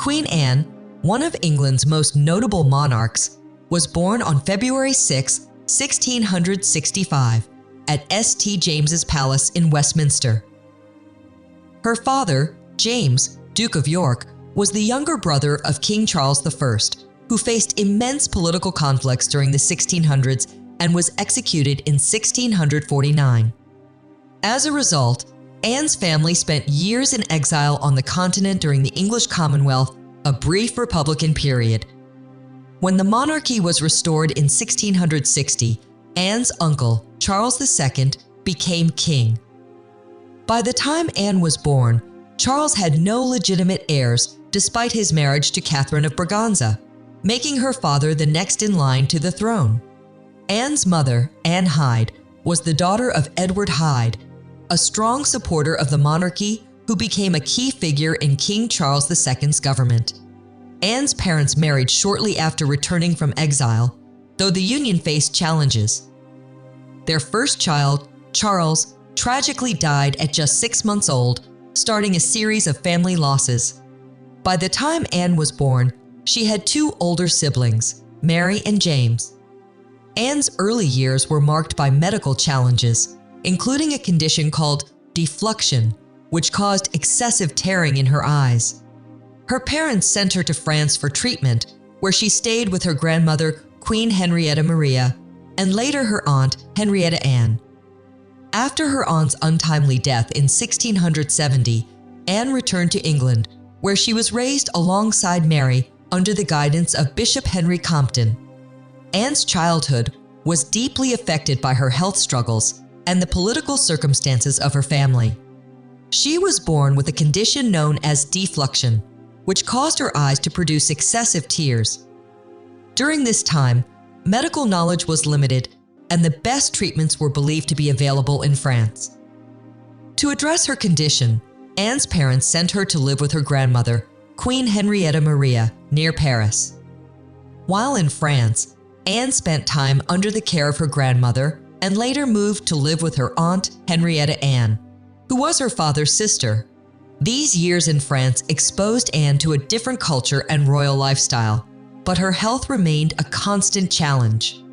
Queen Anne, one of England's most notable monarchs, was born on February 6, 1665, at St. James's Palace in Westminster. Her father, James, Duke of York, was the younger brother of King Charles I, who faced immense political conflicts during the 1600s and was executed in 1649. As a result, Anne's family spent years in exile on the continent during the English Commonwealth, a brief Republican period. When the monarchy was restored in 1660, Anne's uncle, Charles II, became king. By the time Anne was born, Charles had no legitimate heirs despite his marriage to Catherine of Braganza, making her father the next in line to the throne. Anne's mother, Anne Hyde, was the daughter of Edward Hyde, a strong supporter of the monarchy who became a key figure in King Charles II's government. Anne's parents married shortly after returning from exile, though the union faced challenges. Their first child, Charles, tragically died at just 6 months old, starting a series of family losses. By the time Anne was born, she had 2 older siblings, Mary and James. Anne's early years were marked by medical challenges, including a condition called defluxion, which caused excessive tearing in her eyes. Her parents sent her to France for treatment, where she stayed with her grandmother, Queen Henrietta Maria, and later her aunt, Henrietta Anne. After her aunt's untimely death in 1670, Anne returned to England, where she was raised alongside Mary under the guidance of Bishop Henry Compton. Anne's childhood was deeply affected by her health struggles and the political circumstances of her family. She was born with a condition known as defluxion, which caused her eyes to produce excessive tears. During this time, medical knowledge was limited, and the best treatments were believed to be available in France. To address her condition, Anne's parents sent her to live with her grandmother, Queen Henrietta Maria, near Paris. While in France, Anne spent time under the care of her grandmother and later moved to live with her aunt, Henrietta Anne, who was her father's sister. These years in France exposed Anne to a different culture and royal lifestyle, but her health remained a constant challenge.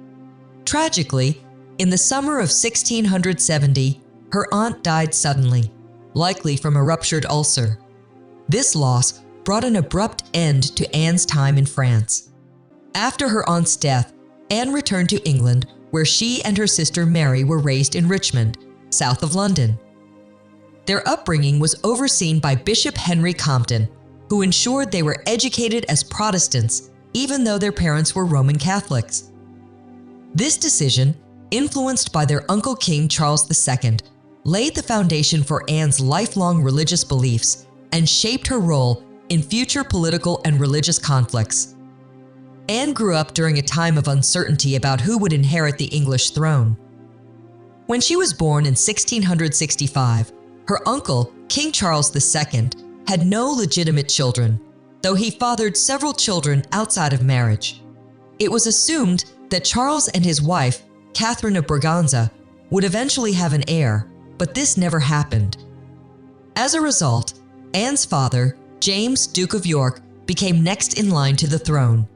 Tragically, in the summer of 1670, her aunt died suddenly, likely from a ruptured ulcer. This loss brought an abrupt end to Anne's time in France. After her aunt's death, Anne returned to England, where she and her sister Mary were raised in Richmond, south of London. Their upbringing was overseen by Bishop Henry Compton, who ensured they were educated as Protestants, even though their parents were Roman Catholics. This decision, influenced by their Uncle King Charles II, laid the foundation for Anne's lifelong religious beliefs and shaped her role in future political and religious conflicts. Anne grew up during a time of uncertainty about who would inherit the English throne. When she was born in 1665, her uncle, King Charles II, had no legitimate children, though he fathered several children outside of marriage. It was assumed that Charles and his wife, Catherine of Braganza, would eventually have an heir, but this never happened. As a result, Anne's father, James, Duke of York, became next in line to the throne.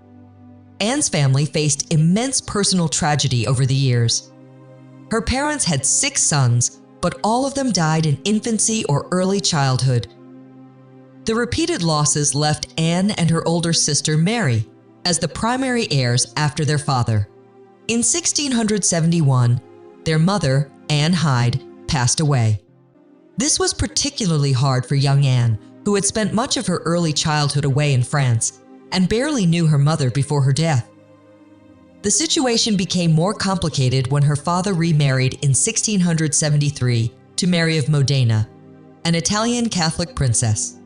Anne's family faced immense personal tragedy over the years. Her parents had 6 sons, but all of them died in infancy or early childhood. The repeated losses left Anne and her older sister Mary as the primary heirs after their father. In 1671, their mother, Anne Hyde, passed away. This was particularly hard for young Anne, who had spent much of her early childhood away in France and barely knew her mother before her death. The situation became more complicated when her father remarried in 1673 to Mary of Modena, an Italian Catholic princess.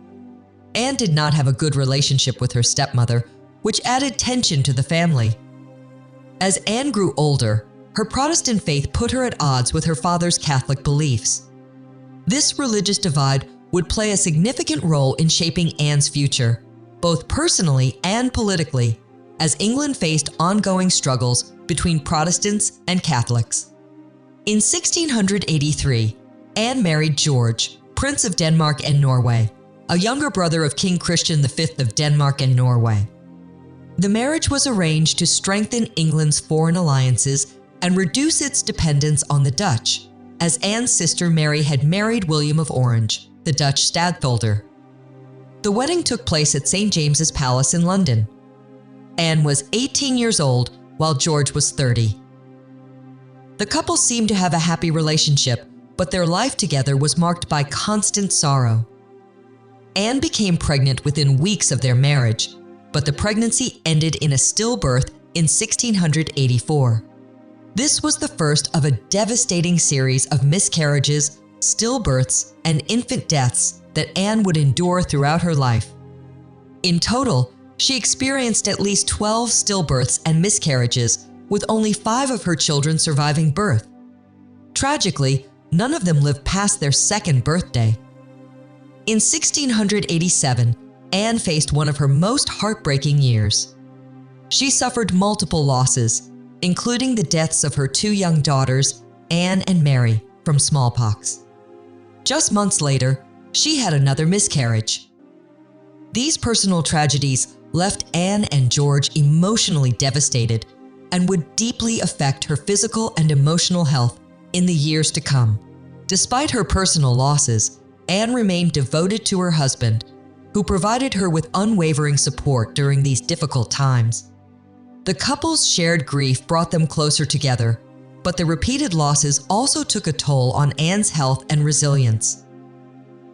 Anne did not have a good relationship with her stepmother, which added tension to the family. As Anne grew older, her Protestant faith put her at odds with her father's Catholic beliefs. This religious divide would play a significant role in shaping Anne's future, both personally and politically, as England faced ongoing struggles between Protestants and Catholics. In 1683, Anne married George, Prince of Denmark and Norway, a younger brother of King Christian V of Denmark and Norway. The marriage was arranged to strengthen England's foreign alliances and reduce its dependence on the Dutch, as Anne's sister Mary had married William of Orange, the Dutch stadtholder. The wedding took place at St. James's Palace in London. Anne was 18 years old, while George was 30. The couple seemed to have a happy relationship, but their life together was marked by constant sorrow. Anne became pregnant within weeks of their marriage, but the pregnancy ended in a stillbirth in 1684. This was the first of a devastating series of miscarriages, stillbirths, and infant deaths that Anne would endure throughout her life. In total, she experienced at least 12 stillbirths and miscarriages, with only 5 of her children surviving birth. Tragically, none of them lived past their second birthday. In 1687, Anne faced one of her most heartbreaking years. She suffered multiple losses, including the deaths of her 2 young daughters, Anne and Mary, from smallpox. Just months later, she had another miscarriage. These personal tragedies left Anne and George emotionally devastated and would deeply affect her physical and emotional health in the years to come. Despite her personal losses, Anne remained devoted to her husband, who provided her with unwavering support during these difficult times. The couple's shared grief brought them closer together, but the repeated losses also took a toll on Anne's health and resilience.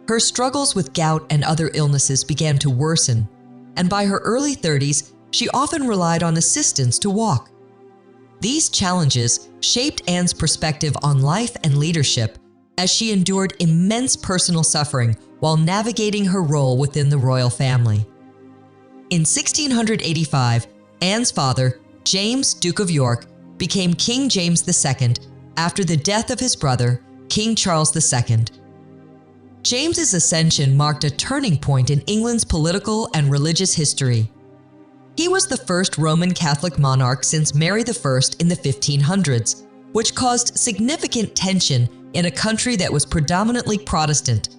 Her struggles with gout and other illnesses began to worsen, and by her early 30s, she often relied on assistance to walk. These challenges shaped Anne's perspective on life and leadership as she endured immense personal suffering while navigating her role within the royal family. In 1685, Anne's father, James, Duke of York, became King James II after the death of his brother, King Charles II. James's ascension marked a turning point in England's political and religious history. He was the first Roman Catholic monarch since Mary I in the 1500s, which caused significant tension in a country that was predominantly Protestant.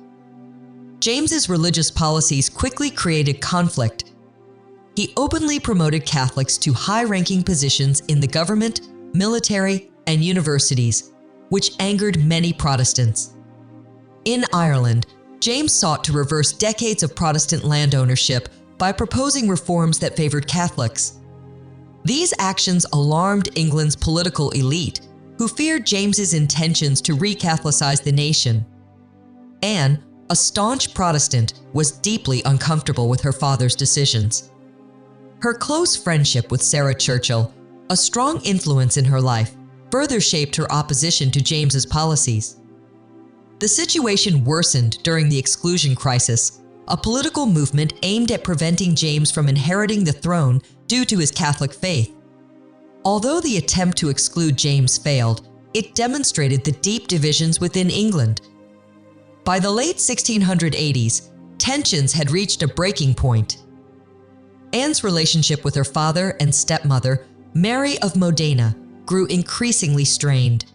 James's religious policies quickly created conflict. He openly promoted Catholics to high-ranking positions in the government, military, and universities, which angered many Protestants. In Ireland, James sought to reverse decades of Protestant land ownership by proposing reforms that favored Catholics. These actions alarmed England's political elite, who feared James's intentions to re-Catholicize the nation. Anne, a staunch Protestant, was deeply uncomfortable with her father's decisions. Her close friendship with Sarah Churchill, a strong influence in her life, further shaped her opposition to James's policies. The situation worsened during the Exclusion Crisis, a political movement aimed at preventing James from inheriting the throne due to his Catholic faith. Although the attempt to exclude James failed, it demonstrated the deep divisions within England. By the late 1680s, tensions had reached a breaking point. Anne's relationship with her father and stepmother, Mary of Modena, grew increasingly strained.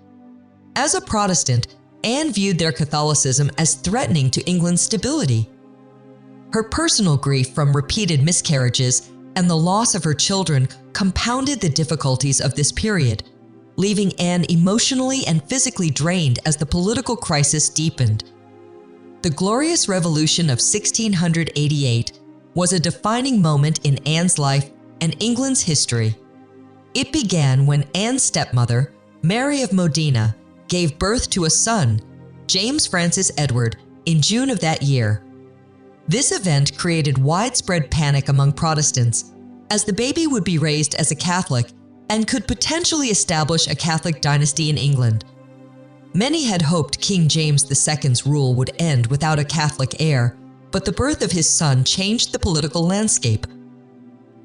As a Protestant, Anne viewed their Catholicism as threatening to England's stability. Her personal grief from repeated miscarriages and the loss of her children compounded the difficulties of this period, leaving Anne emotionally and physically drained as the political crisis deepened. The Glorious Revolution of 1688 was a defining moment in Anne's life and England's history. It began when Anne's stepmother, Mary of Modena, gave birth to a son, James Francis Edward, in June of that year. This event created widespread panic among Protestants, as the baby would be raised as a Catholic and could potentially establish a Catholic dynasty in England. Many had hoped King James II's rule would end without a Catholic heir, but the birth of his son changed the political landscape.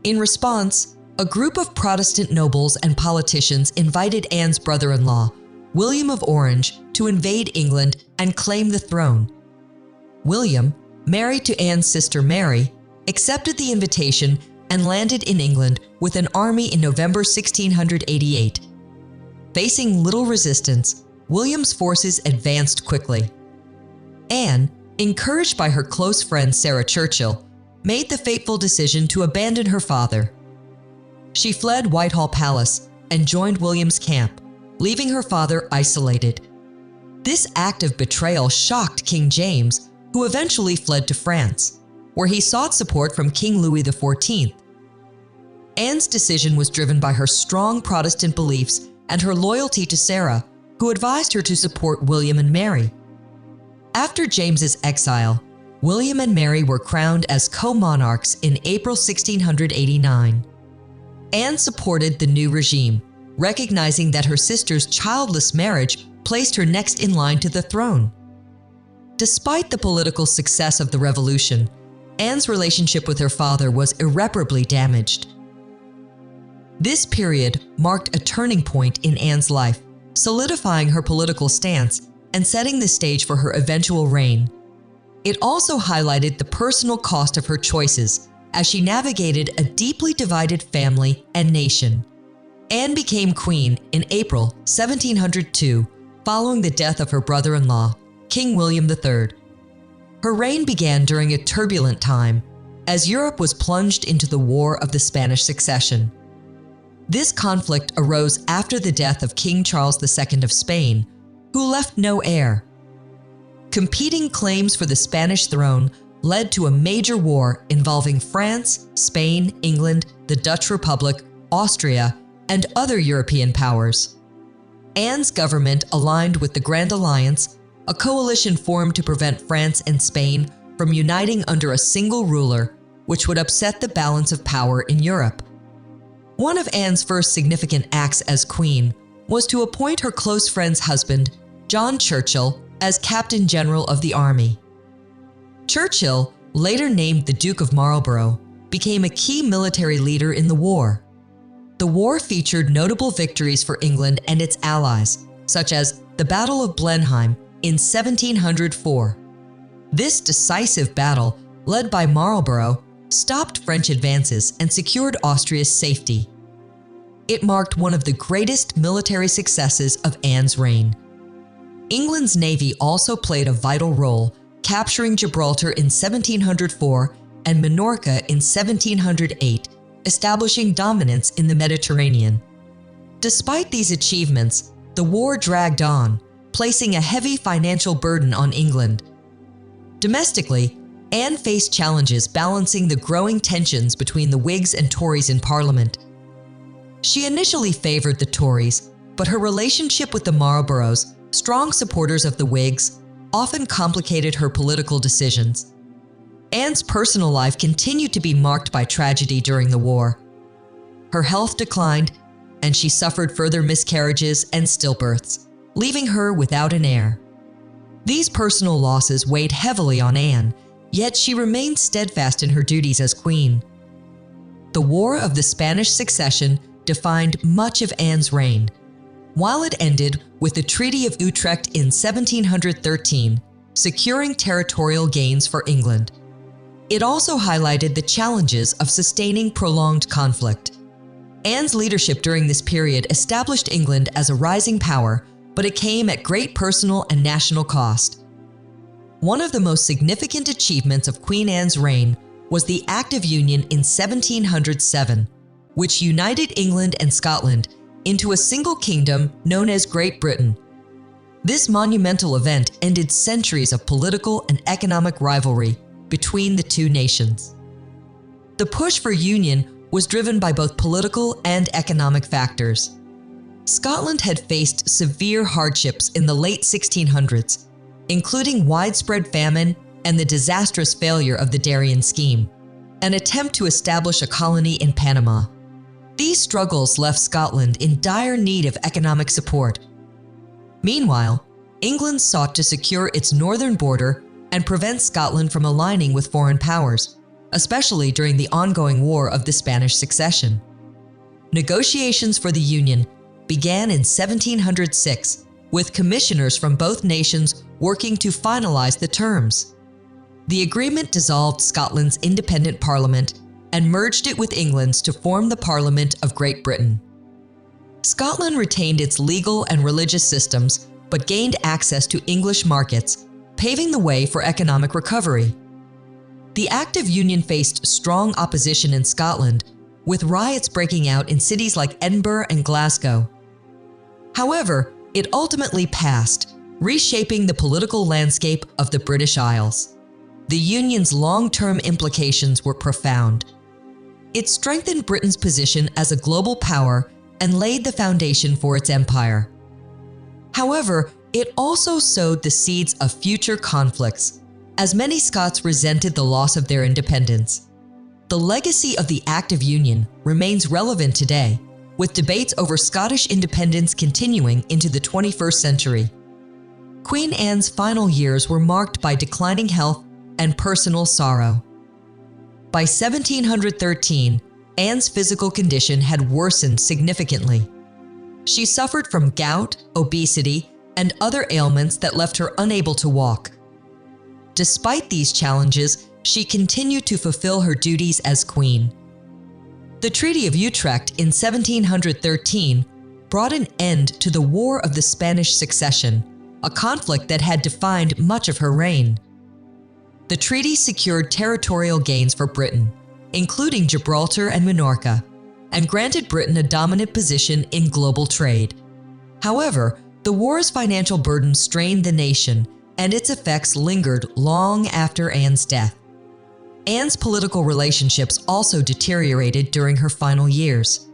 In response, a group of Protestant nobles and politicians invited Anne's brother-in-law, William of Orange, to invade England and claim the throne. William, married to Anne's sister Mary, accepted the invitation and landed in England with an army in November 1688. Facing little resistance, William's forces advanced quickly. Anne, encouraged by her close friend Sarah Churchill, made the fateful decision to abandon her father. She fled Whitehall Palace and joined William's camp, leaving her father isolated. This act of betrayal shocked King James, who eventually fled to France, where he sought support from King Louis XIV. Anne's decision was driven by her strong Protestant beliefs and her loyalty to Sarah, who advised her to support William and Mary. After James's exile, William and Mary were crowned as co-monarchs in April 1689. Anne supported the new regime, recognizing that her sister's childless marriage placed her next in line to the throne. Despite the political success of the revolution, Anne's relationship with her father was irreparably damaged. This period marked a turning point in Anne's life, solidifying her political stance and setting the stage for her eventual reign. It also highlighted the personal cost of her choices as she navigated a deeply divided family and nation. Anne became queen in April 1702, following the death of her brother-in-law, King William III. Her reign began during a turbulent time, as Europe was plunged into the War of the Spanish Succession. This conflict arose after the death of King Charles II of Spain, who left no heir. Competing claims for the Spanish throne led to a major war involving France, Spain, England, the Dutch Republic, Austria, and other European powers. Anne's government aligned with the Grand Alliance, a coalition formed to prevent France and Spain from uniting under a single ruler, which would upset the balance of power in Europe. One of Anne's first significant acts as queen was to appoint her close friend's husband, John Churchill, as Captain General of the Army. Churchill, later named the Duke of Marlborough, became a key military leader in the war. The war featured notable victories for England and its allies, such as the Battle of Blenheim in 1704. This decisive battle, led by Marlborough, stopped French advances and secured Austria's safety. It marked one of the greatest military successes of Anne's reign. England's navy also played a vital role, capturing Gibraltar in 1704 and Minorca in 1708, establishing dominance in the Mediterranean. Despite these achievements, the war dragged on, placing a heavy financial burden on England. Domestically, Anne faced challenges balancing the growing tensions between the Whigs and Tories in Parliament. She initially favored the Tories, but her relationship with the Marlboroughs, strong supporters of the Whigs, often complicated her political decisions. Anne's personal life continued to be marked by tragedy during the war. Her health declined, and she suffered further miscarriages and stillbirths, leaving her without an heir. These personal losses weighed heavily on Anne, yet she remained steadfast in her duties as queen. The War of the Spanish Succession defined much of Anne's reign. While it ended with the Treaty of Utrecht in 1713, securing territorial gains for England, it also highlighted the challenges of sustaining prolonged conflict. Anne's leadership during this period established England as a rising power, but it came at great personal and national cost. One of the most significant achievements of Queen Anne's reign was the Act of Union in 1707, which united England and Scotland into a single kingdom known as Great Britain. This monumental event ended centuries of political and economic rivalry between the two nations. The push for union was driven by both political and economic factors. Scotland had faced severe hardships in the late 1600s, including widespread famine and the disastrous failure of the Darien Scheme, an attempt to establish a colony in Panama. These struggles left Scotland in dire need of economic support. Meanwhile, England sought to secure its northern border and prevent Scotland from aligning with foreign powers, especially during the ongoing War of the Spanish Succession. Negotiations for the Union began in 1706, with commissioners from both nations working to finalize the terms. The agreement dissolved Scotland's independent parliament and merged it with England's to form the Parliament of Great Britain. Scotland retained its legal and religious systems, but gained access to English markets, paving the way for economic recovery. The Act of Union faced strong opposition in Scotland, with riots breaking out in cities like Edinburgh and Glasgow. However, it ultimately passed, reshaping the political landscape of the British Isles. The Union's long-term implications were profound. It strengthened Britain's position as a global power and laid the foundation for its empire. However, it also sowed the seeds of future conflicts, as many Scots resented the loss of their independence. The legacy of the Act of Union remains relevant today, with debates over Scottish independence continuing into the 21st century. Queen Anne's final years were marked by declining health and personal sorrow. By 1713, Anne's physical condition had worsened significantly. She suffered from gout, obesity, and other ailments that left her unable to walk. Despite these challenges, she continued to fulfill her duties as queen. The Treaty of Utrecht in 1713 brought an end to the War of the Spanish Succession, a conflict that had defined much of her reign. The treaty secured territorial gains for Britain, including Gibraltar and Minorca, and granted Britain a dominant position in global trade. However, the war's financial burden strained the nation, and its effects lingered long after Anne's death. Anne's political relationships also deteriorated during her final years.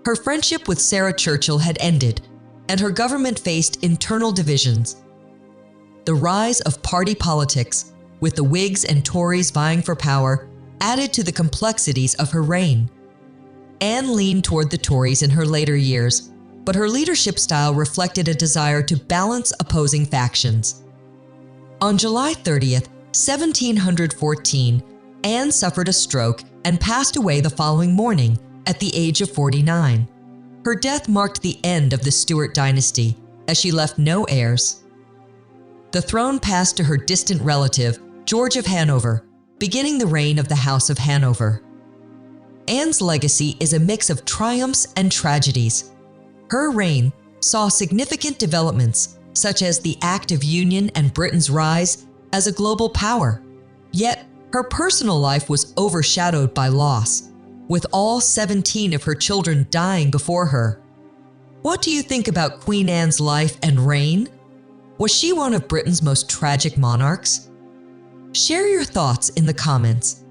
Her friendship with Sarah Churchill had ended, and her government faced internal divisions. The rise of party politics, with the Whigs and Tories vying for power, added to the complexities of her reign. Anne leaned toward the Tories in her later years, but her leadership style reflected a desire to balance opposing factions. On July 30th, 1714, Anne suffered a stroke and passed away the following morning at the age of 49. Her death marked the end of the Stuart dynasty, as she left no heirs. The throne passed to her distant relative, George of Hanover, beginning the reign of the House of Hanover. Anne's legacy is a mix of triumphs and tragedies. Her reign saw significant developments, such as the Act of Union and Britain's rise as a global power. Yet, her personal life was overshadowed by loss, with all 17 of her children dying before her. What do you think about Queen Anne's life and reign? Was she one of Britain's most tragic monarchs? Share your thoughts in the comments.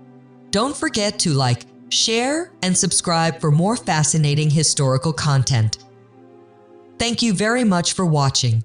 Don't forget to like, share, and subscribe for more fascinating historical content. Thank you very much for watching.